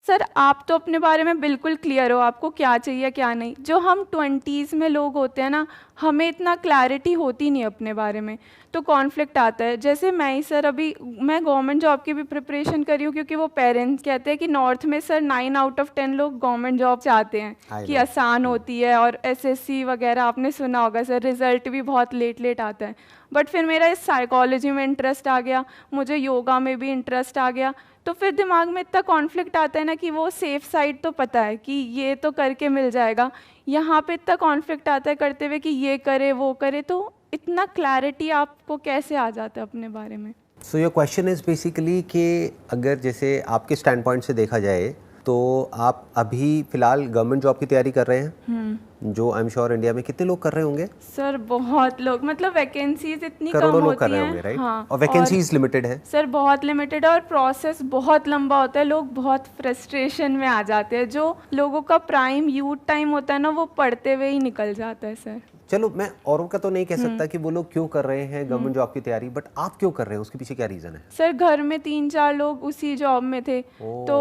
Sir आप तो अपने बारे में बिल्कुल क्लियर हो, आपको क्या चाहिए क्या नहीं। जो हम 20s में लोग होते हैं ना, हमें इतना क्लैरिटी होती नहीं अपने बारे में, तो कॉन्फ्लिक्ट आता है। जैसे मैं ही सर, अभी मैं गवर्नमेंट जॉब की भी प्रिपरेशन कर रही हूँ, क्योंकि वो पेरेंट्स कहते हैं कि नॉर्थ में सर 9 आउट ऑफ 10 लोग गवर्नमेंट जॉब चाहते हैं आई कि नो। आसान होती है, और एसएससी वगैरह आपने सुना होगा सर, रिजल्ट भी बहुत लेट लेट आता है। बट फिर मेरा इस साइकोलॉजी में इंटरेस्ट आ गया, मुझे योगा में भी इंटरेस्ट आ गया, तो फिर दिमाग में इतना कॉन्फ्लिक्ट आता है ना कि वो सेफ साइड तो पता है कि ये तो करके मिल जाएगा, यहाँ पे इतना कॉन्फ्लिक्ट आता है करते हुए कि ये करे वो करे, तो इतना क्लैरिटी आपको कैसे आ जाता है अपने बारे में? So your question is basically कि अगर जैसे आपके स्टैंड पॉइंट से देखा जाए तो आप अभी फिलहाल गवर्नमेंट जॉब की तैयारी कर रहे हैं, जो आई एम श्योर इंडिया में कितने लोग कर रहे होंगे? सर बहुत लोग, मतलब वैकेंसीज इतनी कम करोड़ों लोग कर होती रहे हैं। होंगे, राइट? हाँ, और वैकेंसीज लिमिटेड है। सर बहुत लिमिटेड है, और प्रोसेस बहुत लंबा होता है, लोग बहुत फ्रस्ट्रेशन में आ जाते हैं। जो लोगों का प्राइम यूथ टाइम होता है ना, वो पढ़ते हुए ही निकल जाता है सर। चलो, मैं औरों का तो नहीं कह सकता कि वो लोग क्यों कर रहे हैं गवर्नमेंट जॉब की तैयारी, बट आप क्यों कर रहे हैं, उसके पीछे क्या रीजन है? सर घर में 3-4 लोग उसी जॉब में थे, तो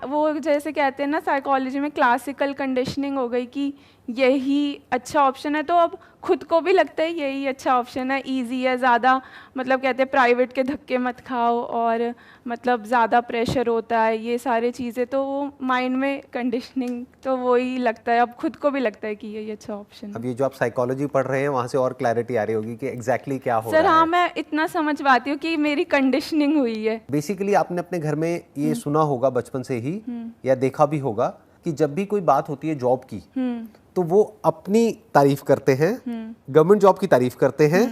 वो जैसे कहते हैं ना साइकोलॉजी में क्लासिकल कंडीशनिंग हो गई कि यही अच्छा ऑप्शन है, तो अब खुद को भी लगता है यही अच्छा ऑप्शन है, इजी है ज़्यादा, मतलब कहते हैं प्राइवेट के धक्के मत खाओ, और मतलब ज़्यादा प्रेशर होता है, ये सारी चीज़ें, तो वो माइंड में कंडीशनिंग, तो वही लगता है, अब खुद को भी लगता है कि यही अच्छा ऑप्शन है। अब ये जो आप साइकोलॉजी पढ़ रहे हैं वहाँ से और क्लैरिटी आ रही होगी कि एग्जैक्टली क्या हो सर रहा हाँ, है। मैं इतना समझ पाती हूँ कि मेरी कंडीशनिंग हुई है। बेसिकली आपने अपने घर में ये सुना होगा बचपन से ही, या देखा भी होगा कि जब भी कोई बात होती है जॉब की, तो वो अपनी तारीफ करते हैं, गवर्नमेंट जॉब की तारीफ करते हैं,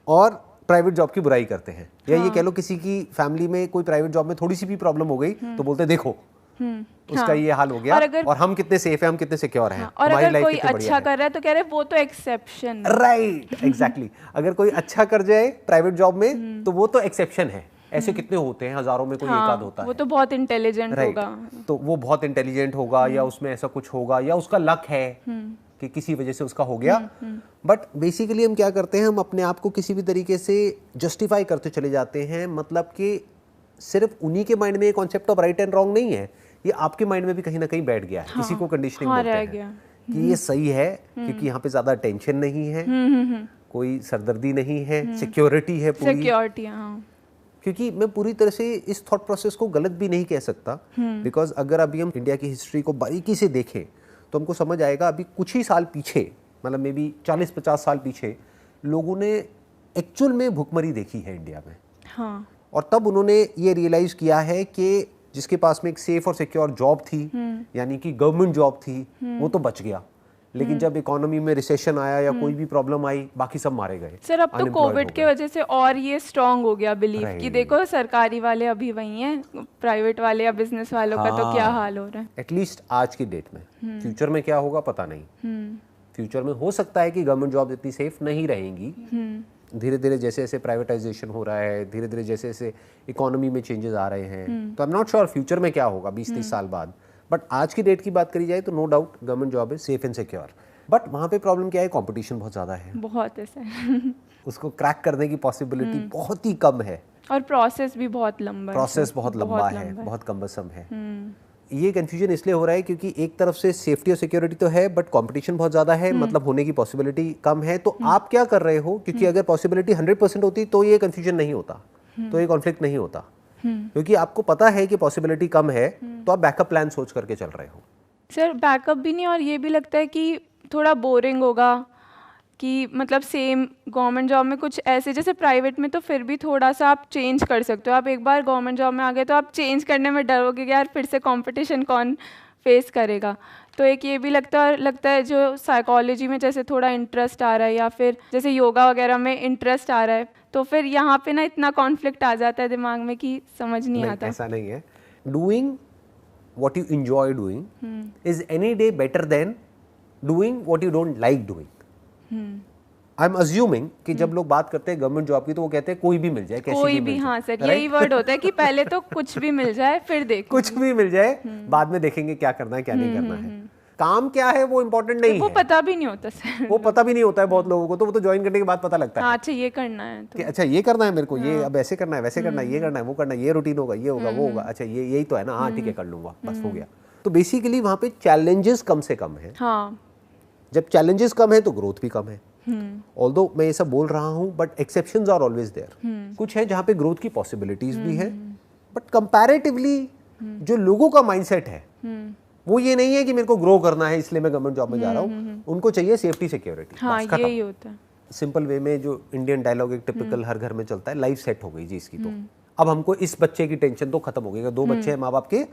और प्राइवेट जॉब की बुराई करते हैं। या ये कह लो किसी की फैमिली में कोई प्राइवेट जॉब में थोड़ी सी भी प्रॉब्लम हो गई तो बोलते देखो उसका ये हाल हो गया, और हम कितने सेफ हैं, हम कितने सिक्योर हैं, और हमारी अगर लाइफ कोई कितनी बढ़िया अच्छा है। कर रहा है तो कह रहे हैं वो तो एक्सेप्शन है। Right, exactly. अगर कोई अच्छा कर जाए प्राइवेट जॉब में तो वो तो एक्सेप्शन है। ऐसे कितने होते हैं, हजारों में कोई एक आध होता है। वो तो बहुत इंटेलिजेंट होगा। तो वो बहुत इंटेलिजेंट होगा, या उसमें ऐसा कुछ होगा, या उसका लक है कि किसी वजह से उसका हो गया। बट बेसिकली हम क्या करते हैं, हम अपने आप को किसी भी तरीके से जस्टिफाई करते चले जाते हैं। मतलब कि सिर्फ उन्हीं के माइंड में ये concept of right and wrong नहीं है, ये आपके माइंड में भी कहीं ना कहीं बैठ गया है। किसी को कंडीशनिंग बोलते हैं कि ये सही है क्योंकि यहाँ पे ज्यादा टेंशन नहीं है, कोई सरदर्दी नहीं है, सिक्योरिटी है पूरी। सिक्योरिटी, क्योंकि मैं पूरी तरह से इस थॉट प्रोसेस को गलत भी नहीं कह सकता, बिकॉज अगर अभी हम इंडिया की हिस्ट्री को बारीकी से देखें तो हमको समझ आएगा अभी कुछ ही साल पीछे, मतलब मे बी 40-50 साल पीछे, लोगों ने एक्चुअल में भुखमरी देखी है इंडिया में। हाँ। और तब उन्होंने ये रियलाइज किया है कि जिसके पास में एक सेफ और सिक्योर जॉब थी, यानी कि गवर्नमेंट जॉब थी, वो तो बच गया। लेकिन जब इकोनॉमी में रिसेशन आया या कोई भी प्रॉब्लम आई, बाकी सब मारे गए। सर अब तो कोविड के वजह से और ये स्ट्रांग हो गया बिलीव कि देखो सरकारी वाले अभी वही हैं, प्राइवेट वाले या बिजनेस वालों का तो क्या हाल हो रहा है। एटलीस्ट आज की डेट में। फ्यूचर में क्या होगा पता नहीं। फ्यूचर में हो सकता है कि गवर्नमेंट जॉब इतनी सेफ नहीं रहेंगी। धीरे धीरे जैसे जैसे प्राइवेटाइजेशन हो रहा है, धीरे धीरे जैसे जैसे इकोनॉमी में चेंजेस आ रहे हैं, तो I am not sure future में क्या होगा 20-30 साल बाद। बट आज की डेट की बात करी जाए तो नो डाउट गवर्नमेंट जॉब है सेफ एंड सिक्योर। बट वहाँ पे प्रॉब्लम क्या है, कंपटीशन बहुत ज़्यादा है, बहुत है सर। उसको क्रैक करने की पॉसिबिलिटी बहुत ही कम है, और प्रोसेस भी बहुत लंबा है। प्रोसेस बहुत लंबा है, बहुत कम्बसम है। ये कंफ्यूजन इसलिए हो रहा है क्योंकि एक तरफ से सेफ्टी और सिक्योरिटी तो है, बट कंपटीशन बहुत ज़्यादा है, मतलब होने की पॉसिबिलिटी कम है। तो आप क्या कर रहे हो, क्योंकि अगर पॉसिबिलिटी 100% होती तो ये कंफ्यूजन नहीं होता, तो ये कॉन्फ्लिक्ट नहीं होता, क्योंकि आपको पता है कि पॉसिबिलिटी कम है, तो आप बैकअप प्लान सोच करके चल रहे हो। सर बैकअप भी नहीं, और ये भी लगता है कि थोड़ा बोरिंग होगा कि मतलब सेम गवर्नमेंट जॉब में कुछ ऐसे, जैसे प्राइवेट में तो फिर भी थोड़ा सा आप चेंज कर सकते हो। आप एक बार गवर्नमेंट जॉब में आ गए तो आप चेंज करने में डरोगे कि यार फिर से कंपटीशन कौन फेस करेगा। तो एक ये भी लगता है जो साइकोलॉजी में जैसे थोड़ा इंटरेस्ट आ रहा है, या फिर जैसे योगा वगैरह में इंटरेस्ट आ रहा है, तो फिर यहाँ पे ना इतना कॉन्फ्लिक्ट आ जाता है दिमाग में कि समझ नहीं आता। ऐसा नहीं है। Doing what you enjoy doing is any day better than doing what you don't like doing. I'm assuming कि जब लोग बात करते हैं गवर्नमेंट जॉब की तो वो कहते हैं कोई भी मिल जाए, कैसी कोई भी भी, मिल हाँ जाए, सर यही वर्ड होता है कि पहले तो कुछ भी मिल जाए फिर देखो। कुछ भी मिल जाए, बाद में देखेंगे क्या करना है क्या नहीं करना है। काम क्या है वो इम्पोर्टेंट नहीं वो है, पता भी नहीं होता सर। वो पता भी नहीं होता है बहुत लोगों को, तो वो तो ज्वाइन करने के बाद पता लगता है। हाँ, अच्छा ये करना है कि अच्छा ये करना है मेरे को, ये अब ऐसे करना है, वैसे करना है, ये करना है, वो करना है, ये रूटीन होगा, ये होगा, वो होगा, अच्छा ये यही तो है ना, हाँ ठीक है कर लूंगा, बस हो गया। तो बेसिकली वहाँ पे चैलेंजेस कम से कम है। हाँ। जब चैलेंजेस कम है तो ग्रोथ भी कम है। ऑल्दो मैं ये सब बोल रहा हूँ but exceptions are always there. कुछ है जहाँ पे ग्रोथ की पॉसिबिलिटीज भी है, बट कंपैरेटिवली जो लोगों का माइंडसेट है वो ये नहीं है कि मेरे को ग्रो करना है इसलिए मैं गवर्नमेंट जॉब में जा रहा हूँ। उनको चाहिए सेफ्टी सिक्योरिटी। हाँ, यही होता है। सिंपल वे में जो इंडियन डायलॉग एक टिपिकल हर घर में चलता है, लाइफ सेट हो गई जी इसकी, तो अब हमको इस बच्चे की टेंशन तो खत्म हो गई। अगर 2 बच्चे हैं माँ बाप के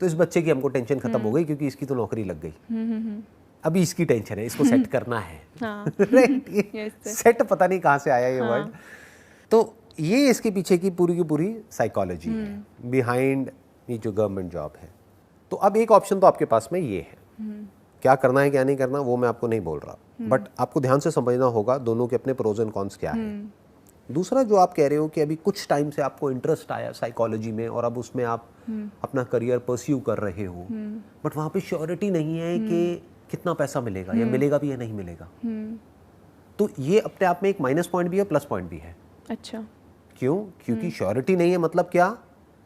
तो इस बच्चे की हमको टेंशन खत्म हो गई क्योंकि इसकी तो नौकरी लग गई। अभी इसकी टेंशन है, इसको सेट करना है। राइट, सेट पता नहीं कहाँ से आया ये वर्ड। तो ये इसके पीछे की पूरी साइकोलॉजी है बिहाइंड ये जो गवर्नमेंट जॉब है। तो अब एक ऑप्शन तो आपके पास में ये है, क्या करना है क्या नहीं करना वो मैं आपको नहीं बोल रहा, बट आपको ध्यान से समझना होगा दोनों के अपने प्रोज एंड कॉन्स क्या है। दूसरा जो आप कह रहे हो कि अभी कुछ टाइम से आपको इंटरेस्ट आया साइकोलॉजी में और अब उसमें आप अपना करियर परस्यू कर रहे हो, बट वहाँ पे श्योरिटी नहीं है कि कितना पैसा मिलेगा या मिलेगा भी या नहीं मिलेगा। तो ये अपने आप में एक माइनस पॉइंट भी है, प्लस पॉइंट भी है। अच्छा, क्यों? क्योंकि श्योरिटी नहीं है, मतलब क्या,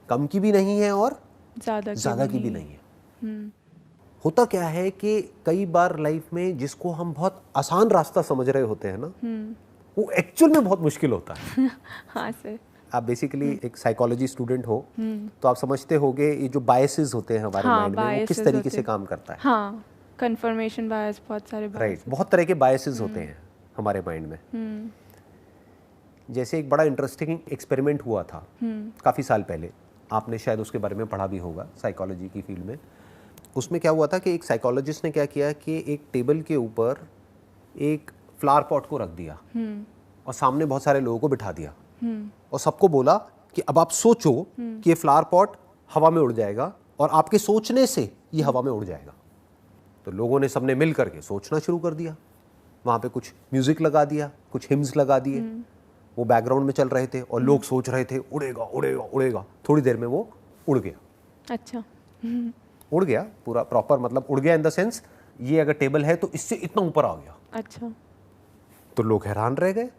कम की भी नहीं है और ज्यादा की भी नहीं है। होता क्या है कि कई बार लाइफ में जिसको हम बहुत आसान रास्ता समझ रहे होते हैं ना, वो एक्चुअल में बहुत मुश्किल होता है। हाँ सर। आप बेसिकली एक साइकोलॉजी स्टूडेंट हो तो आप समझते होगे ये जो बायसेस होते हैं हमारे माइंड में वो किस तरीके से काम करता है। हाँ, कंफर्मेशन बायस, बहुत सारे बायस। राइट, बहुत तरह के बायसेस होते हैं हमारे माइंड में। जैसे एक बड़ा इंटरेस्टिंग एक्सपेरिमेंट हुआ था काफी साल पहले, आपने शायद उसके बारे में पढ़ा भी होगा साइकोलॉजी की फील्ड में। उसमें क्या हुआ था कि एक साइकोलॉजिस्ट ने क्या किया कि एक टेबल के ऊपर एक फ्लावर पॉट को रख दिया और सामने बहुत सारे लोगों को बिठा दिया और सबको बोला कि अब आप सोचो कि ये फ्लावर पॉट हवा में उड़ जाएगा और आपके सोचने से ये हवा में उड़ जाएगा। तो लोगों ने सबने मिल करके सोचना शुरू कर दिया। वहाँ पे कुछ म्यूजिक लगा दिया, कुछ हिम्स लगा दिए, वो बैकग्राउंड में चल रहे थे और लोग सोच रहे थे उड़ेगा उड़ेगा उड़ेगा। थोड़ी देर में वो उड़ गया। अच्छा, उड़ गया पूरा प्रॉपर, मतलब उड़ गया इन द सेंस ये अगर टेबल है तो इससे इतना ऊपर आ गया। अच्छा, तो लोग हैरान रह गए,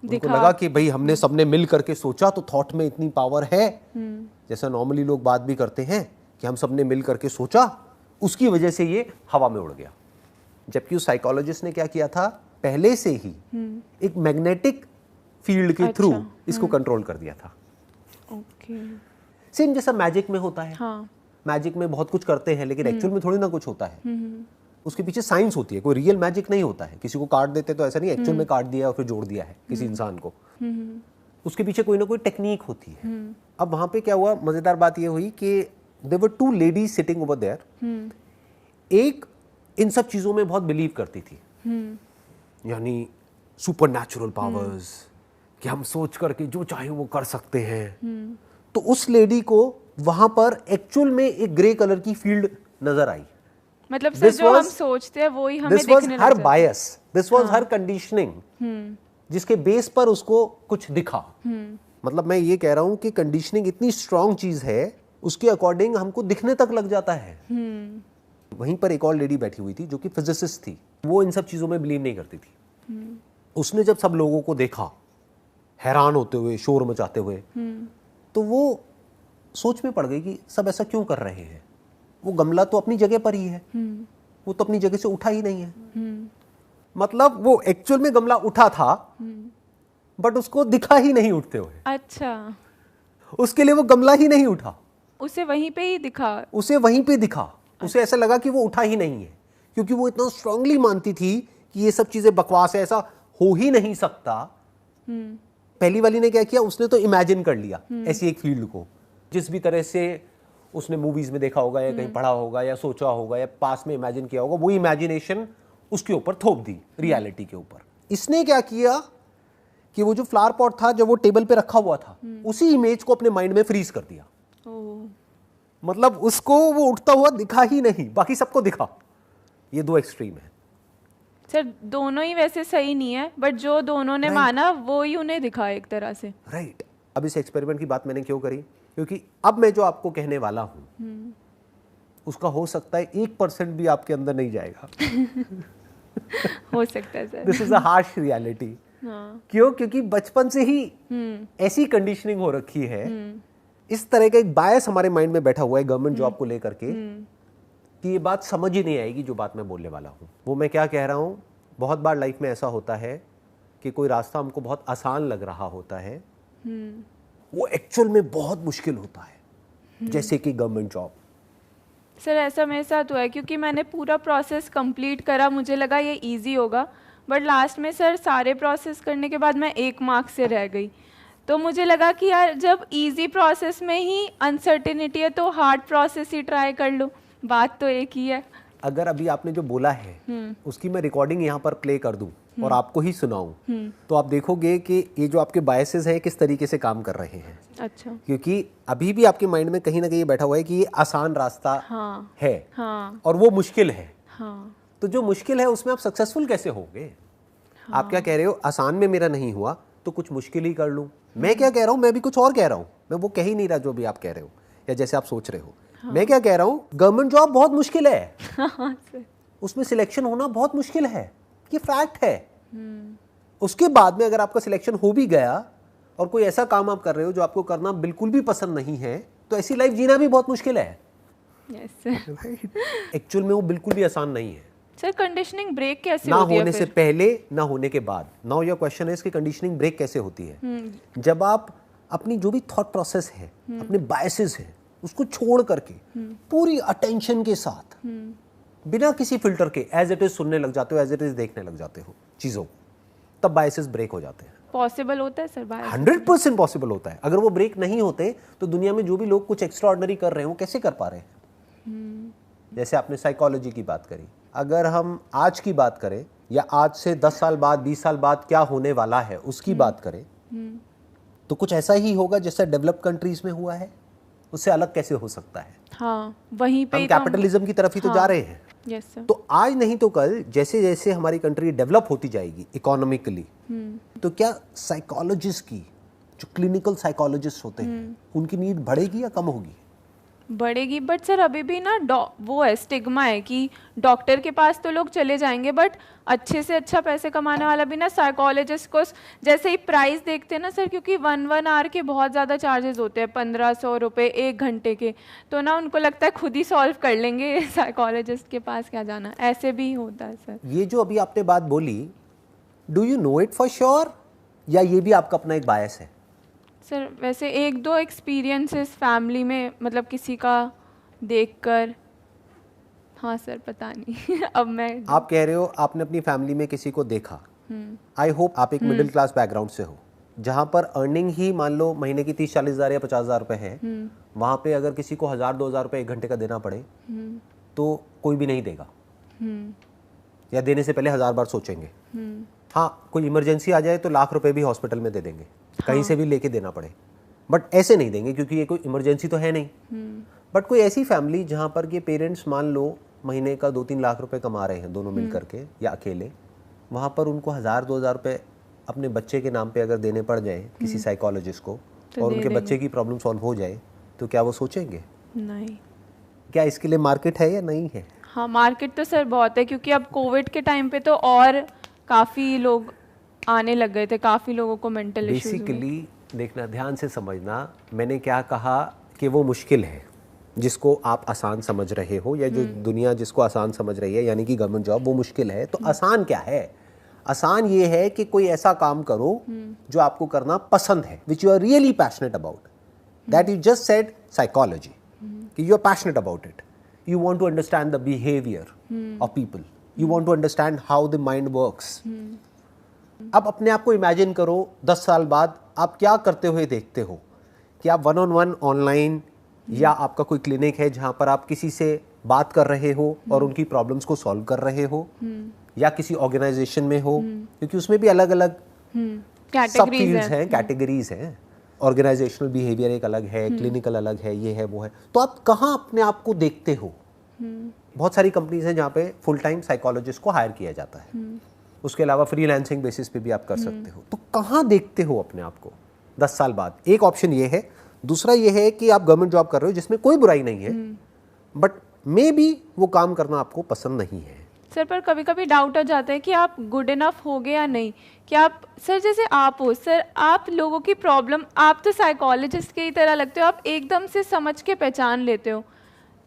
उनको लगा कि भाई हमने सबने मिल करके सोचा तो थॉट में इतनी पावर है। जैसा नॉर्मली लोग बात भी करते हैं कि हम सबने मिल करके सोचा उसकी वजह से ये हवा में उड़ गया। जबकि उस साइकोलॉजिस्ट ने क्या किया था, पहले से ही एक मैग्नेटिक फील्ड के थ्रू इसको कंट्रोल कर दिया था। सेम जैसा मैजिक में होता है। मैजिक में बहुत कुछ करते हैं लेकिन एक्चुअल में थोड़ी ना कुछ होता है। उसके पीछे साइंस होती है, कोई रियल मैजिक नहीं होता है। किसी को काट देते तो ऐसा नहीं, एक्चुअल में काट दिया और फिर जोड़ दिया है किसी इंसान को। उसके पीछे कोई ना कोई टेक्निक होती है। अब वहां पे क्या हुआ, मजेदार बात ये हुई कि there were 2 ladies sitting over there. एक इन सब चीजों में बहुत बिलीव करती थी, यानी सुपर नेचुरल पावर्स, कि हम सोच करके जो चाहे वो कर सकते हैं। तो उस लेडी को वहां पर एक्चुअल में एक ग्रे कलर की फील्ड नजर आई। मतलब सर जो हम सोचते हैं वो ही हमें दिखने लग जाता है। हर बायस, दिस वाज हर कंडीशनिंग, जिसके बेस पर उसको कुछ दिखा। मतलब मैं ये कह रहा हूं कि कंडीशनिंग इतनी स्ट्रॉन्ग चीज है, उसके अकॉर्डिंग हमको दिखने तक लग जाता है। वहीं पर एक और लेडी बैठी हुई थी जो कि फिजिसिस्ट थी, वो इन सब चीजों में बिलीव नहीं करती थी। उसने जब सब लोगों को देखा हैरान होते हुए, शोर मचाते हुए, तो वो सोच में पड़ गई कि सब ऐसा क्यों कर रहे हैं। वो गमला तो अपनी जगह पर ही है, वो तो अपनी जगह से उठा ही नहीं है। मतलब वो एक्चुअल में गमला उठा था बट उसको दिखा ही नहीं उठते हुए। अच्छा, उसके लिए वो गमला ही नहीं उठा, उसे वहीं पे ही दिखा, उसे वहीं पे दिखा। उसे ऐसा लगा कि वो उठा ही नहीं है, क्योंकि वो इतना स्ट्रांगली मानती थी कि ये सब चीजें बकवास है, ऐसा हो ही नहीं सकता। पहली वाली ने क्या किया, उसने तो इमेजिन कर लिया ऐसी एक फील्ड को, जिस भी तरह से उसने मूवीज में देखा होगा या कहीं पढ़ा होगा या सोचा होगा या पास में इमेजिन किया होगा, वो इमेजिनेशन उसके ऊपर थोप दी रियलिटी के ऊपर। इसने क्या किया कि वो जो फ्लावर पॉट था जब वो टेबल पे रखा हुआ था, उसी इमेज को अपने माइंड में फ्रीज कर दिया। मतलब उसको वो उठता हुआ दिखा ही नहीं, बाकी सबको दिखा। ये 2 एक्सट्रीम है सर। दोनों ही वैसे सही नहीं है, बट जो दोनों ने माना वो ही उन्हें दिखा एक तरह से। राइट। अब इस एक्सपेरिमेंट की बात मैंने क्यों करी, क्योंकि अब मैं जो आपको कहने वाला हूं उसका हो सकता है 1% भी आपके अंदर नहीं जाएगा। हो सकता है sir. This is a harsh reality. क्यों? क्योंकि बचपन से ही ऐसी कंडीशनिंग हो रखी है, इस तरह का एक बायस हमारे माइंड में बैठा हुआ है गवर्नमेंट जॉब को लेकर के, कि ये बात समझ ही नहीं आएगी जो बात मैं बोलने वाला हूँ। वो मैं क्या कह रहा हूँ, बहुत बार लाइफ में ऐसा होता है कि कोई रास्ता हमको बहुत आसान लग रहा होता है, वो एक्चुअल में बहुत मुश्किल होता है, जैसे कि गवर्नमेंट जॉब। सर ऐसा मेरे साथ हुआ है, क्योंकि मैंने पूरा प्रोसेस कंप्लीट करा, मुझे लगा ये इजी होगा, बट लास्ट में सर सारे प्रोसेस करने के बाद मैं 1 मार्क्स से रह गई। तो मुझे लगा कि यार जब इजी प्रोसेस में ही अनसर्टेनिटी है तो हार्ड प्रोसेस ही ट्राई कर लो, बात तो एक ही है। अगर अभी आपने जो बोला है उसकी मैं रिकॉर्डिंग यहाँ पर प्ले कर दूं और आपको ही सुनाऊं, तो आप देखोगे कि ये जो आपके बायसेस हैं किस तरीके से काम कर रहे हैं। अच्छा। क्योंकि अभी भी आपके माइंड में कहीं ना कहीं बैठा हुआ है कि ये आसान रास्ता है और वो मुश्किल है। तो जो मुश्किल है उसमें आप सक्सेसफुल कैसे होगे? आप क्या कह रहे हो, आसान में मेरा नहीं हुआ तो कुछ मुश्किल ही कर लूं। मैं क्या कह रहा हूं, मैं भी कुछ और कह रहा हूं, मैं वो कह ही नहीं रहा जो भी आप कह रहे हो या जैसे आप सोच रहे हो। मैं क्या कह रहा हूं, गवर्नमेंट जॉब बहुत मुश्किल है, उसमें सिलेक्शन होना बहुत मुश्किल है, ये फैक्ट है। उसके बाद में अगर आपका सिलेक्शन हो भी गया और कोई ऐसा काम आप कर रहे हो जो आपको करना बिल्कुल भी पसंद नहीं है, तो ऐसी लाइफ जीना भी बहुत मुश्किल है। एक्चुअल में वो बिल्कुल भी आसान नहीं है। सर कंडीशनिंग ब्रेक कैसे ना होती है? होने से पहले ना होने के बाद। नाउ योर क्वेश्चन है इसकी कंडीशनिंग ब्रेक कैसे होती है? जब आप अपनी जो भी थॉट प्रोसेस है, अपने बायसेस है, उसको छोड़ करके पूरी अटेंशन के साथ बिना किसी फिल्टर के एज इट इज सुनने लग जाते हो, एज इट इज देखने लग जाते हो चीजों, तब बायसेस ब्रेक हो जाते हैं। पॉसिबल होता है सर? 100% पॉसिबल होता है। अगर वो ब्रेक नहीं होते तो दुनिया में जो भी लोग कुछ एक्स्ट्रा ऑर्डिनरी कर रहे हो कैसे कर पा रहे हैं? जैसे आपने साइकोलॉजी की बात करी, अगर हम आज की बात करें या आज से 10 साल बाद 20 साल बाद क्या होने वाला है उसकी बात करें, तो कुछ ऐसा ही होगा जैसा डेवलप्ड कंट्रीज में हुआ है। उससे अलग कैसे हो सकता है? हाँ, वहीं पे हम कैपिटलिज्म की तरफ ही तो जा रहे हैं। Yes sir. तो आज नहीं तो कल जैसे जैसे हमारी कंट्री डेवलप होती जाएगी इकोनॉमिकली, तो क्या साइकोलॉजिस्ट की, जो क्लिनिकल साइकोलॉजिस्ट होते हैं, उनकी नीड बढ़ेगी या कम होगी? बढ़ेगी, बट सर अभी भी ना वो है, स्टिग्मा है कि डॉक्टर के पास तो लोग चले जाएंगे, बट अच्छे से अच्छा पैसे कमाने वाला भी ना साइकोलॉजिस्ट को जैसे ही प्राइस देखते हैं ना सर, क्योंकि 1 आवर के बहुत ज़्यादा चार्जेस होते हैं, 1500 रुपये 1 घंटे के, तो ना उनको लगता है खुद ही सॉल्व कर लेंगे, साइकोलॉजिस्ट के पास क्या जाना। ऐसे भी होता है सर। ये जो अभी आपने बात बोली, do you know it for sure या ये भी आपका अपना एक बायस है? सर वैसे 1-2 एक्सपीरियंसेस फैमिली में, मतलब किसी का देखकर, हाँ सर पता नहीं। अब मैं, आप कह रहे हो आपने अपनी फैमिली में किसी को देखा, आई होप आप एक मिडिल क्लास बैकग्राउंड से हो, जहाँ पर अर्निंग ही मान लो महीने की 30-40 हज़ार या 50 हज़ार रुपये है, वहाँ पे अगर किसी को 1000-2000 रुपये 1 घंटे का देना पड़े तो कोई भी नहीं देगा, या देने से पहले 1000 बार सोचेंगे। हाँ, कोई इमरजेंसी आ जाए तो लाख रुपए भी हॉस्पिटल में दे देंगे, कहीं से भी लेके देना पड़े, बट ऐसे नहीं देंगे क्योंकि ये कोई इमरजेंसी तो है नहीं। बट कोई ऐसी फैमिली जहाँ पर के पेरेंट्स मान लो महीने का 2-3 लाख रुपए कमा रहे हैं दोनों मिल करके या अकेले, वहाँ पर उनको 1000-2000 रुपये अपने बच्चे के नाम पे अगर देने पड़ जाए किसी साइकोलॉजिस्ट को, और उनके बच्चे की प्रॉब्लम सॉल्व हो जाए, तो क्या वो सोचेंगे? नहीं। क्या इसके लिए मार्केट है या नहीं है? हाँ, मार्केट तो सर बहुत है, क्योंकि अब कोविड के टाइम पे तो और काफ़ी लोग आने लग गए थे, काफ़ी लोगों को मेंटल इश्यूज। बेसिकली देखना, ध्यान से समझना, मैंने क्या कहा कि वो मुश्किल है जिसको आप आसान समझ रहे हो, या जो दुनिया जिसको आसान समझ रही है, यानी कि गवर्नमेंट जॉब, वो मुश्किल है। तो आसान क्या है? आसान ये है कि कोई ऐसा काम करो जो आपको करना पसंद है, which you are really passionate about. That you just said psychology, कि you are passionate about it, you want to understand the behaviour of people, you want to understand how the mind works. अब अपने आप को imagine करो 10 साल बाद आप क्या करते हुए देखते हो, कि आप 1-on-1 ऑनलाइन, या आपका कोई क्लिनिक है जहां पर आप किसी से बात कर रहे हो और उनकी प्रॉब्लम्स को सॉल्व कर रहे हो, या किसी ऑर्गेनाइजेशन में हो, क्योंकि उसमें भी अलग अलग सब फील्ड्स हैं, कैटेगरीज हैं। ऑर्गेनाइजेशनल बिहेवियर एक अलग है, क्लिनिकल अलग है, ये है वो है। तो आप कहाँ अपने आप को देखते हो? बहुत सारी कंपनीज हैं जहाँ पे फुल टाइम साइकोलॉजिस्ट को हायर किया जाता है, उसके अलावा फ्रीलांसिंग बेसिस पे भी आप कर सकते हो। तो कहाँ देखते हो अपने आप को 10 साल बाद? एक ऑप्शन ये है। दूसरा ये है कि आप गवर्नमेंट जॉब कर रहे हो जिसमें कोई बुराई नहीं है, बट मे बी वो काम करना आपको पसंद नहीं है। सर पर कभी कभी डाउट आ जाता है कि आप गुड इनफ होगे या नहीं, कि आप सर जैसे आप हो सर, आप लोगों की प्रॉब्लम, आप तो साइकोलॉजिस्ट की तरह लगते हो, आप एकदम से समझ के पहचान लेते हो,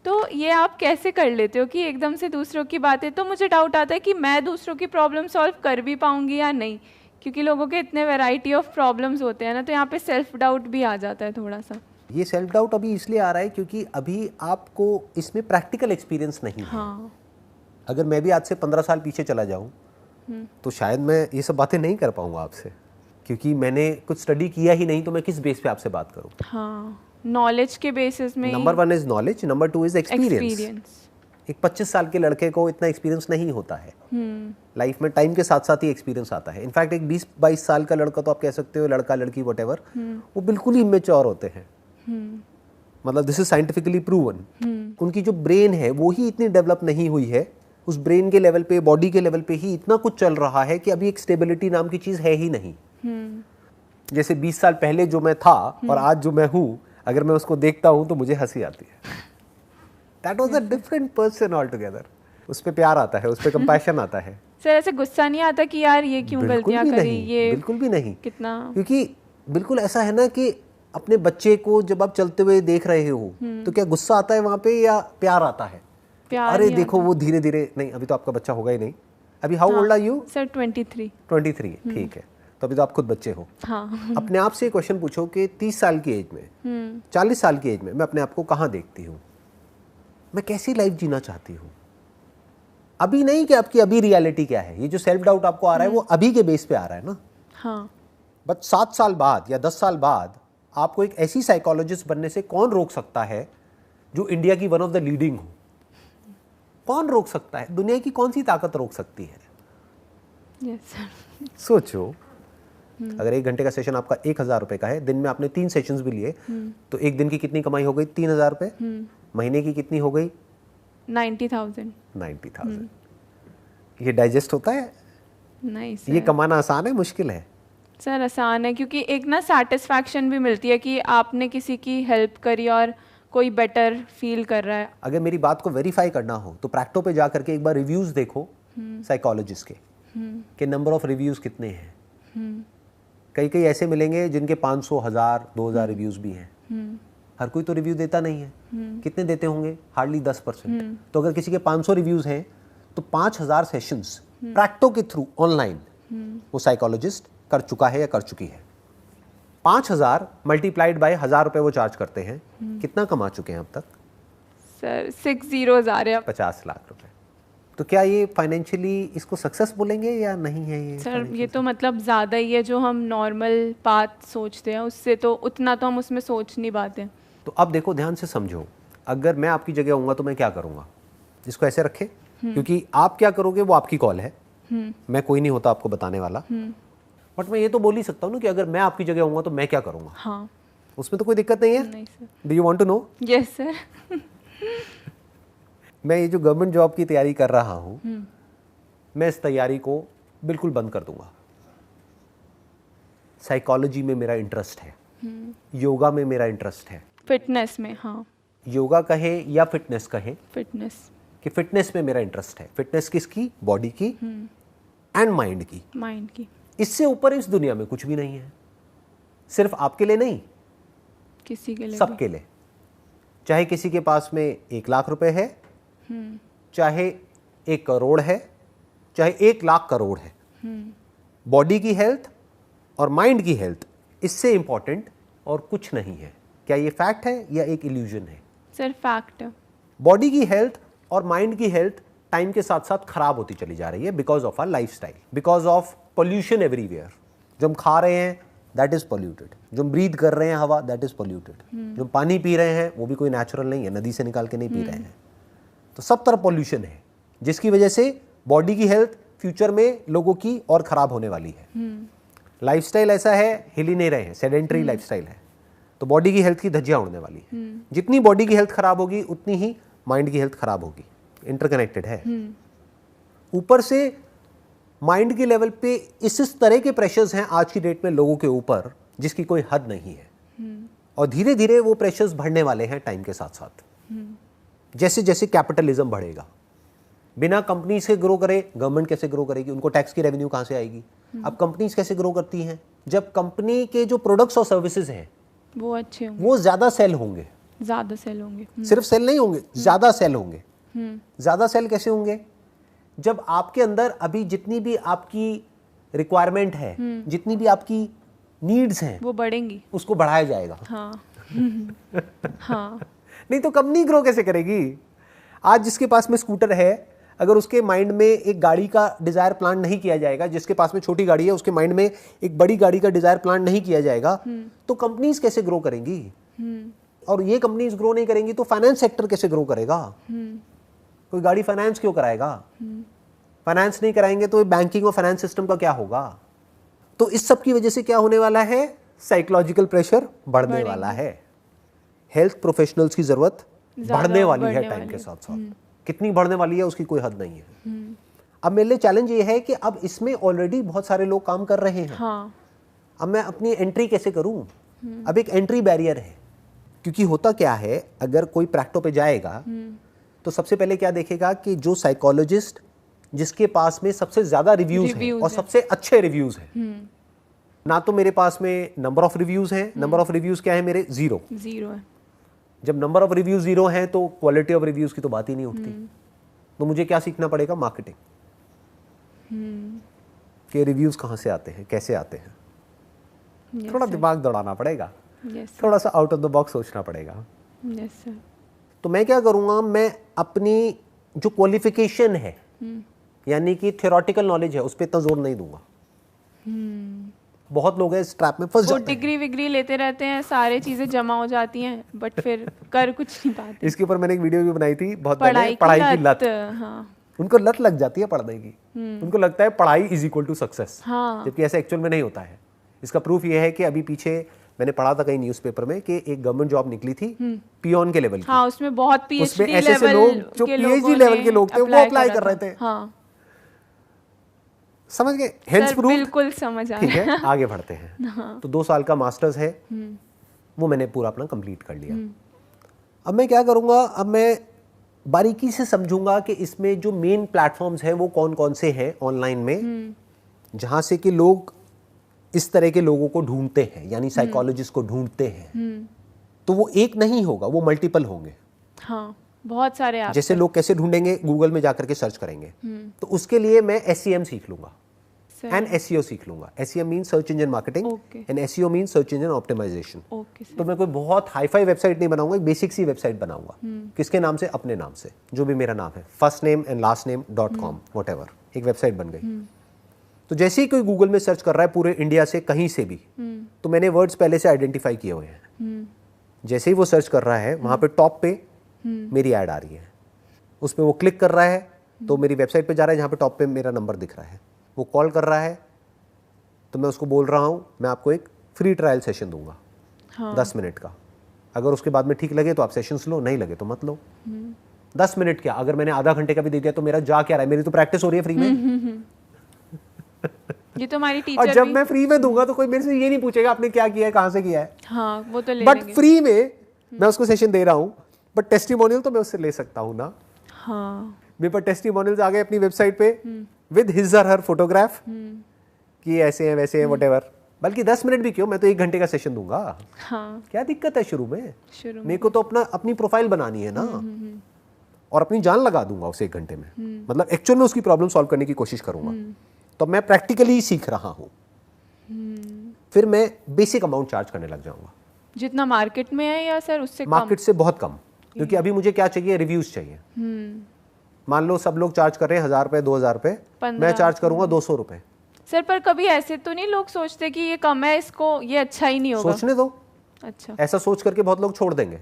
तो ये आप कैसे कर लेते हो कि एकदम से दूसरों की बातें, तो मुझे डाउट आता है कि मैं दूसरों की प्रॉब्लम सॉल्व कर भी पाऊंगी या नहीं, क्योंकि लोगों के इतने वैरायटी ऑफ प्रॉब्लम्स होते हैं ना, तो यहाँ पे सेल्फ डाउट भी आ जाता है थोड़ा सा। ये सेल्फ डाउट अभी इसलिए आ रहा है क्योंकि अभी आपको इसमें प्रैक्टिकल एक्सपीरियंस नहीं है। हाँ। अगर मैं भी आज से 15 साल पीछे चला जाऊं तो शायद मैं ये सब बातें नहीं कर पाऊंगा आपसे, क्योंकि मैंने कुछ स्टडी किया ही नहीं, तो मैं किस बेस पे आपसे बात करूं। हाँ, नॉलेज के बेसिस में। Number 1 is knowledge, number 2 is experience. एक 25 साल के लड़के को इतना एक्सपीरियंस नहीं होता है लाइफ में, टाइम के साथ साथ ही एक्सपीरियंस आता है। इनफैक्ट एक 20-22 साल का लड़का, तो आप कह सकते हो लड़का लड़की व्हाटएवर, वो बिल्कुल ही इमेच्योर होते हैं। मतलब दिस इज साइंटिफिकली प्रूवन। उनकी जो ब्रेन है वो ही इतनी डेवलप नहीं हुई है, उस ब्रेन के लेवल पे, बॉडी के लेवल पे ही इतना कुछ चल रहा है कि अभी एक स्टेबिलिटी नाम की चीज है ही नहीं। जैसे 20 साल पहले जो मैं था और आज जो मैं हूँ, अगर मैं उसको देखता हूँ तो मुझे हंसी आती है। That was a different person all together. उस पे प्यार आता है, उस पे कंपैशन आता है। सर ऐसे गुस्सा नहीं आता कि यार ये क्यों गलतियां करी, ये बिल्कुल भी नहीं कितना, क्योंकि बिल्कुल ऐसा है ना कि अपने बच्चे को जब आप चलते हुए देख रहे हो तो क्या गुस्सा आता है वहां पे या प्यार आता है? अरे देखो वो धीरे धीरे, नहीं अभी तो आपका बच्चा होगा ही नहीं। अभी how old are you? Sir 23। 23, ठीक है, तो अभी तो आप खुद बच्चे हो। हाँ। अपने आप से क्वेश्चन पूछो कि 30 साल की एज में, 40 साल की एज में मैं अपने आप को कहाँ देखती हूँ, मैं कैसी लाइफ जीना चाहती हूँ। अभी नहीं कि आपकी अभी रियलिटी क्या है। ये जो सेल्फ डाउट आपको आ रहा है वो अभी के बेस पे आ रहा है ना। हाँ। बट 7 साल बाद या 10 साल बाद आपको एक ऐसी साइकोलॉजिस्ट बनने से कौन रोक सकता है जो इंडिया की वन ऑफ द लीडिंग हो? कौन रोक सकता है? दुनिया की कौन सी ताकत रोक सकती है? Yes sir. सोचो, अगर 1 घंटे का सेशन आपका 1000 रुपए का है, दिन में आपने 3 सेशंस भी लिए, तो एक दिन की कितनी कमाई हो गई? 3000 रुपए। महीने की कितनी हो गई? 90,000। 90,000। ये डाइजेस्ट होता है? नहीं सर। ये कमाना आसान है, मुश्किल है? सर आसान है, क्योंकि एक ना सेटिस्फैक्शन भी मिलती है कि आपने किसी की हेल्प करी और कोई बेटर फील कर रहा है। अगर मेरी बात को वेरीफाई करना हो तो प्रैक्टो पे जा करके एक बार रिव्यूज देखो साइकोलॉजिस्ट के नंबर ऑफ रिव्यूज कितने हैं। कई कई ऐसे मिलेंगे जिनके 500, 1000, 2000 रिव्यूज भी हैं। हर कोई तो रिव्यू देता नहीं है। कितने देते होंगे? हार्डली 10%। तो अगर किसी के 500 रिव्यूज हैं तो 5000 सेशंस प्रैक्टो के थ्रू ऑनलाइन वो साइकोलॉजिस्ट कर चुका है या कर चुकी है। 5000 मल्टीप्लाइड बाय 1000 रुपए वो चार्ज करते हैं। कितना कमा चुके हैं अब तक? सर 6 zeros आ रहे हैं। 50 लाख रुपए। तो क्या ये फाइनेंशियली इसको सक्सेस बोलेंगे या नहीं है? ये सर ये तो मतलब ज़्यादा ही है, जो हम नॉर्मल पाथ सोचते हैं उससे तो उतना तो हम उसमें सोच नहीं पाते। तो अब देखो, ध्यान से समझो, अगर मैं आपकी जगह होऊंगा तो मैं क्या करूंगा? इसको ऐसे रखे, क्योंकि आप क्या करोगे वो आपकी कॉल है, मैं कोई नहीं होता आपको बताने वाला। बट मैं ये तो बोल ही सकता हूँ ना कि अगर मैं आपकी जगह होऊंगा तो मैं क्या करूंगा। हाँ। उसमें तो कोई दिक्कत नहीं है। नहीं sir. Do you want to know? Yes sir. मैं ये जो गवर्नमेंट जॉब की तैयारी कर रहा हूँ, मैं इस तैयारी को बिल्कुल बंद कर दूंगा। साइकोलॉजी में मेरा इंटरेस्ट है, योगा में मेरा इंटरेस्ट है, फिटनेस में। हाँ। योगा कहे या फिटनेस कहे, फिटनेस कि फिटनेस में मेरा इंटरेस्ट है। फिटनेस किसकी? बॉडी की एंड माइंड की। माइंड की। इससे ऊपर इस दुनिया में कुछ भी नहीं है। सिर्फ आपके लिए नहीं, किसी के लिए, सबके लिए। चाहे किसी के पास में 1 लाख रुपए है, चाहे 1 करोड़ है, चाहे 1 लाख करोड़ है, बॉडी की हेल्थ और माइंड की हेल्थ इससे इंपॉर्टेंट और कुछ नहीं है। क्या ये फैक्ट है या एक इल्यूजन है? सर फैक्ट है। बॉडी की हेल्थ और माइंड की हेल्थ टाइम के साथ साथ खराब होती चली जा रही है because of our lifestyle, because of pollution everywhere. जो हम खा रहे हैं दैट इज पोल्यूटेड, जो हम ब्रीथ कर रहे हैं हवा दैट इज पोल्यूटेड, जो हम पानी पी रहे हैं वो भी कोई नेचुरल नहीं है, नदी से निकाल के नहीं पी रहे हैं। तो सब तरफ पोल्यूशन है, जिसकी वजह से बॉडी की हेल्थ फ्यूचर में लोगों की और खराब होने वाली है। लाइफस्टाइल ऐसा है, हिल ही नहीं रहे हैं, सेडेंटरी लाइफस्टाइल है, तो बॉडी की हेल्थ की धज्जियां उड़ने वाली है। जितनी बॉडी की हेल्थ खराब होगी उतनी ही माइंड की हेल्थ खराब होगी। इंटरकनेक्टेड है। ऊपर से माइंड के लेवल पे इस तरह के प्रेशर्स हैं आज की डेट में लोगों के ऊपर जिसकी कोई हद नहीं है, और धीरे धीरे वो प्रेशर्स बढ़ने वाले हैं टाइम के साथ साथ। जैसे जैसे कैपिटलिज्म बढ़ेगा, बिना कंपनी से ग्रो करे गवर्नमेंट कैसे ग्रो करेगी, उनको टैक्स की रेवेन्यू कहाँ से आएगी। अब कंपनीज कैसे ग्रो करती हैं, जब कंपनी के जो प्रोडक्ट्स और सर्विसेज हैं वो अच्छे होंगे, वो ज्यादा सेल होंगे, ज़्यादा सेल होंगे। सिर्फ सेल नहीं होंगे, ज्यादा सेल होंगे। ज्यादा सेल कैसे होंगे, जब आपके अंदर अभी जितनी भी आपकी रिक्वायरमेंट है, जितनी भी आपकी नीड्स हैं वो बढ़ेंगी, उसको बढ़ाया जाएगा। हाँ हाँ, नहीं तो कंपनी ग्रो कैसे करेगी। आज जिसके पास में स्कूटर है, अगर उसके माइंड में एक गाड़ी का डिजायर प्लान नहीं किया जाएगा, जिसके पास में छोटी गाड़ी है उसके माइंड में एक बड़ी गाड़ी का डिजायर प्लान नहीं किया जाएगा, तो कंपनीज कैसे ग्रो करेंगी। और ये कंपनीज ग्रो नहीं करेंगी तो फाइनेंस सेक्टर कैसे ग्रो करेगा। कोई गाड़ी फाइनेंस क्यों कराएगा, फाइनेंस नहीं कराएंगे तो बैंकिंग और फाइनेंस सिस्टम का क्या होगा। तो इस सब की वजह से क्या होने वाला है, साइकोलॉजिकल प्रेशर बढ़ने वाला है। हेल्थ प्रोफेशनल्स की जरूरत बढ़ने वाली है टाइम के साथ साथ। कितनी बढ़ने वाली है उसकी कोई हद नहीं है। अब मेरे लिए चैलेंज ये है कि अब इसमें ऑलरेडी बहुत सारे लोग काम कर रहे हैं। हाँ। अब मैं अपनी एंट्री कैसे करूं, अब एक एंट्री बैरियर है। क्योंकि होता क्या है, अगर कोई प्रैक्टो पे जाएगा तो सबसे पहले क्या देखेगा कि जो साइकोलॉजिस्ट जिसके पास में सबसे ज्यादा रिव्यूज हैं और सबसे अच्छे रिव्यूज हैं, ना तो मेरे पास में नंबर ऑफ रिव्यूज हैं, नंबर ऑफ रिव्यूज क्या है मेरे, जीरो है। जब नंबर ऑफ रिव्यूज जीरो हैं तो क्वालिटी ऑफ रिव्यूज की तो बात ही नहीं उठती। तो मुझे क्या सीखना पड़ेगा, मार्केटिंग के रिव्यूज कहाँ से आते हैं, कैसे आते हैं। थोड़ा दिमाग दौड़ाना पड़ेगा, थोड़ा सा आउट ऑफ द बॉक्स सोचना पड़ेगा। तो मैं क्या करूँगा, मैं अपनी जो क्वालिफिकेशन है यानी कि थ्योरेटिकल नॉलेज है उस पर इतना जोर नहीं दूंगा। बहुत लोग हैं इस ट्रैप में फंस जाते हैं। डिग्री विग्री लेते रहते हैं, सारी चीजें जमा हो जाती हैं बट फिर कर कुछ नहीं पाते। इसके ऊपर मैंने एक वीडियो भी बनाई थी बहुत पहले, पढ़ाई की लत। हाँ। उनको लत लग जाती है पढ़ने की, उनको लगता है पढ़ाई इज इक्वल टू सक्सेस, जबकि ऐसा एक्चुअल में नहीं होता है। इसका प्रूफ ये है कि अभी पीछे मैंने पढ़ा था कहीं न्यूज़पेपर में कि एक गवर्नमेंट जॉब निकली थी पियोन के लेवल की। हाँ, उसमें बहुत पीएचडी लेवल, ऐसे लोग जो पीएचडी लेवल के लोग थे वो अप्लाई कर रहे थे। हाँ। समझ गए, हेंस प्रूफ। बिल्कुल समझ आ ठीक है, आगे बढ़ते हैं। हाँ। तो 2 साल का मास्टर्स है, वो मैंने पूरा अपना कंप्लीट कर लिया। अब मैं क्या करूंगा, अब मैं बारीकी से समझूंगा कि इसमें जो मेन प्लेटफॉर्म्स हैं वो कौन कौन से हैं ऑनलाइन में, जहां से कि लोग इस तरह के लोगों को ढूंढते हैं, यानी साइकोलॉजिस्ट को ढूंढते हैं। तो वो एक नहीं होगा, वो मल्टीपल होंगे। हाँ, बहुत सारे आप जैसे लोग कैसे ढूंढेंगे, गूगल में जाकर के सर्च करेंगे। तो उसके लिए मैं SEM सीख लूंगा एंड SEO सीख लूंगा। SEM mean search engine marketing and SEO mean search engine optimisation. तो मैं कोई बहुत हाई-फाई वेबसाइट नहीं बनाऊंगा, एक बेसिक सी वेबसाइट बनाऊंगा। किसके नाम से, अपने नाम से, जो भी मेरा नाम है, first name and last name .com whatever, एक वेबसाइट बन गई। तो जैसे ही कोई गूगल में सर्च कर रहा है पूरे इंडिया से कहीं से भी, तो मैंने वर्ड्स पहले से आइडेंटिफाई किए हुए हैं। जैसे ही वो सर्च कर रहा है, वहां पे टॉप पे मेरी ऐड आ रही है, उस पर वो क्लिक कर रहा है तो मेरी वेबसाइट पे जा रहा है जहाँ पे टॉप पे मेरा नंबर दिख रहा है। वो कॉल कर रहा है तो मैं उसको बोल रहा हूँ मैं आपको एक फ्री ट्रायल सेशन दूंगा। हाँ। 10 मिनट का, अगर उसके बाद में ठीक लगे तो आप सेशंस लो, नहीं लगे तो मत लो। 10 मिनट क्या, अगर मैंने आधा घंटे का भी दे दिया तो मेरा जा क्या रहा है, मेरी तो प्रैक्टिस हो रही है फ्री में। ये तो हमारी टीचर और जब मैं फ्री में दूंगा तो कोई मेरे से ये नहीं पूछेगा आपने क्या किया है, कहाँ से किया है। हाँ, वो तो ले बट फ्री में मैं उसको सेशन दे रहा हूँ, बट टेस्टिमोनियल तो मैं उससे ले सकता हूँ ना। हाँ। मेरे पास टेस्टिमोनियल्स आ गए अपनी वेबसाइट पे विद हिज और हर फोटोग्राफ कि ऐसे हैं वैसे हैं व्हाटएवर। बल्कि 10 मिनट भी क्यों, मैं तो 1 घंटे का सेशन दूंगा। हाँ। क्या दिक्कत है शुरू में मेरे को तो अपनी प्रोफाइल बनानी है ना, और अपनी जान लगा दूंगा उसे 1 घंटे में। मतलब एक्चुअल में उसकी प्रॉब्लम सॉल्व करने की कोशिश करूंगा। तो मैं प्रैक्टिकली सीख रहा हूँ, फिर मैं बेसिक अमाउंट चार्ज करने लग जाऊंगा। जितना मार्केट में है या सर उससे मार्केट से बहुत कम, क्योंकि अभी मुझे क्या चाहिए, रिव्यूज चाहिए। मान लो सब लोग चार्ज कर रहे हैं 1000 रुपए 2000 रुपए, मैं चार्ज करूंगा 200 रुपए। सर पर कभी ऐसे तो नहीं लोग सोचते कि ये कम है, इसको ये अच्छा ही नहीं होगा। सोचने दो। अच्छा, ऐसा सोच करके बहुत लोग छोड़ देंगे,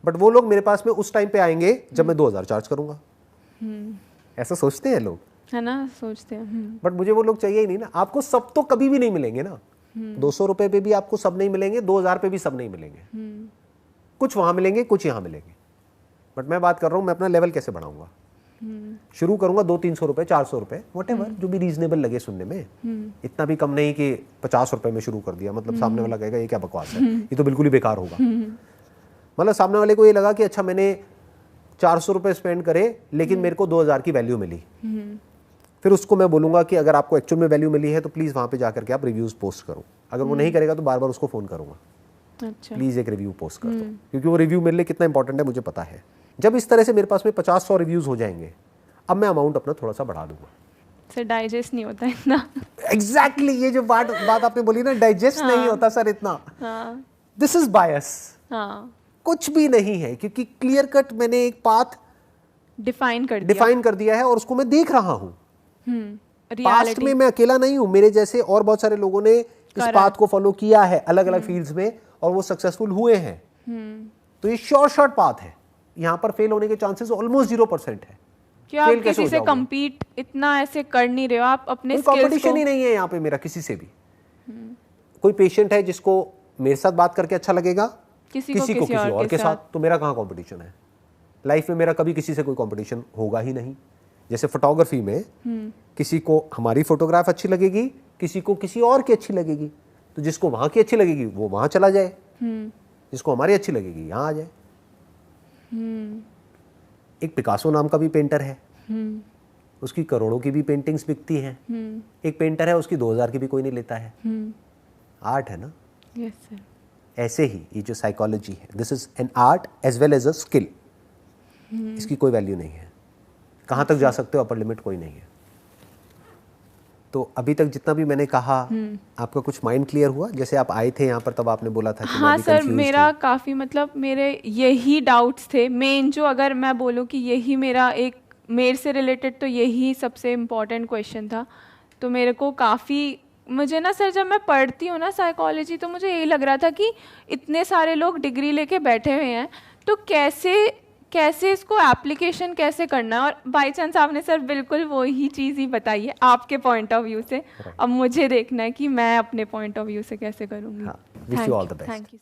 बट वो लोग मेरे पास में उस टाइम पे आएंगे जब मैं 2000 चार्ज करूंगा। ऐसा सोचते हैं लोग, है ना, सोचते हैं। बट मुझे वो लोग चाहिए ही नहीं ना। आपको सब तो कभी भी नहीं मिलेंगे ना। 200 रुपए पे भी आपको सब नहीं मिलेंगे, 2000 पे भी सब नहीं मिलेंगे। कुछ वहां मिलेंगे, कुछ यहाँ मिलेंगे। बट मैं बात कर रहा हूँ मैं अपना लेवल कैसे बढ़ाऊंगा। शुरू करूंगा 200-300 रुपए 400 रुपए व्हाटएवर, जो भी रीजनेबल लगे सुनने में। इतना भी कम नहीं कि 50 रुपए में शुरू कर दिया, मतलब सामने वाला कहेगा ये क्या बकवास है, ये तो बिल्कुल ही बेकार होगा। मतलब सामने वाले को ये लगा कि अच्छा मैंने 400 रुपये स्पेंड करे लेकिन मेरे को 2000 की वैल्यू मिली, फिर उसको मैं बोलूंगा कि अगर आपको एक्चुअल में वैल्यू मिली है तो प्लीज़ वहाँ पे जाकर के आप रिव्यूज़ पोस्ट करो। अगर वो नहीं करेगा तो बार बार उसको फ़ोन करूँगा, अच्छा प्लीज़ एक रिव्यू पोस्ट कर दो, क्योंकि वो रिव्यू मेरे लिए कितना इंपॉर्टेंट है मुझे पता है। जब इस तरह से मेरे पास में 50-100 रिव्यूज़ हो जाएंगे, अब मैं अमाउंट अपना थोड़ा सा बढ़ा दूंगा। सर डाइजेस्ट नहीं होता इतना। एग्जैक्टली ये जो बात आपने बोली ना, डाइजेस्ट नहीं होता सर इतना। दिस इज बायस, कुछ भी नहीं है, क्योंकि क्लियर कट मैंने एक पाथ डिफाइन कर दिया है और उसको मैं देख रहा हूं। पास्ट में मैं अकेला नहीं हूं, मेरे जैसे और बहुत सारे लोगों ने इस पाथ को फॉलो किया है अलग अलग फील्ड्स में और वो सक्सेसफुल हुए हैं। तो ये शॉर्ट पाथ है, यहाँ पर फेल होने के चांसेस ऑलमोस्ट 0% है। कि आप किसी से compete इतना ऐसे कर नहीं रहे हो, आप अपने स्किल्स को, कंपटीशन ही नहीं है यहाँ पे मेरा किसी से भी। कोई पेशेंट है जिसको मेरे साथ बात करके अच्छा लगेगा, किसी को किसी और के साथ, तो मेरा कहाँ कंपटीशन है? लाइफ में मेरा कभी किसी से कोई कंपटीशन होगा ही नहीं। जैसे फोटोग्राफी में किसी को हमारी फोटोग्राफ अच्छी लगेगी, किसी को किसी और की अच्छी लगेगी, तो जिसको वहां की अच्छी लगेगी वो वहां चला जाए, जिसको हमारी अच्छी लगेगी यहाँ आ जाए। एक पिकासो नाम का भी पेंटर है, उसकी करोड़ों की भी पेंटिंग्स बिकती हैं। एक पेंटर है उसकी 2000 की भी कोई नहीं लेता है। आर्ट है ना। Yes sir. ऐसे ही ये जो साइकोलॉजी है, this is an art as well as a skill. इसकी कोई वैल्यू नहीं है, कहाँ तक जा सकते हो अपर लिमिट कोई नहीं है। तो अभी तक जितना भी मैंने कहा, आपका कुछ माइंड क्लियर हुआ? जैसे आप आए थे यहाँ पर तब आपने बोला था कि हाँ सर, मेरा काफ़ी मतलब मेरे यही डाउट्स थे मेन, जो अगर मैं बोलूँ कि यही मेरा एक मेरे से रिलेटेड तो यही सबसे इम्पॉर्टेंट क्वेश्चन था। तो मेरे को काफ़ी, मुझे ना सर जब मैं पढ़ती हूँ ना साइकोलॉजी, तो मुझे यही लग रहा था कि इतने सारे लोग डिग्री लेके बैठे हुए हैं, तो कैसे इसको एप्लीकेशन कैसे करना है। और बाय चांस आपने सर बिल्कुल वो ही चीज़ ही बताई है आपके पॉइंट ऑफ व्यू से। अब मुझे देखना है कि मैं अपने पॉइंट ऑफ व्यू से कैसे करूँगी। Wish you all the best. Thank you.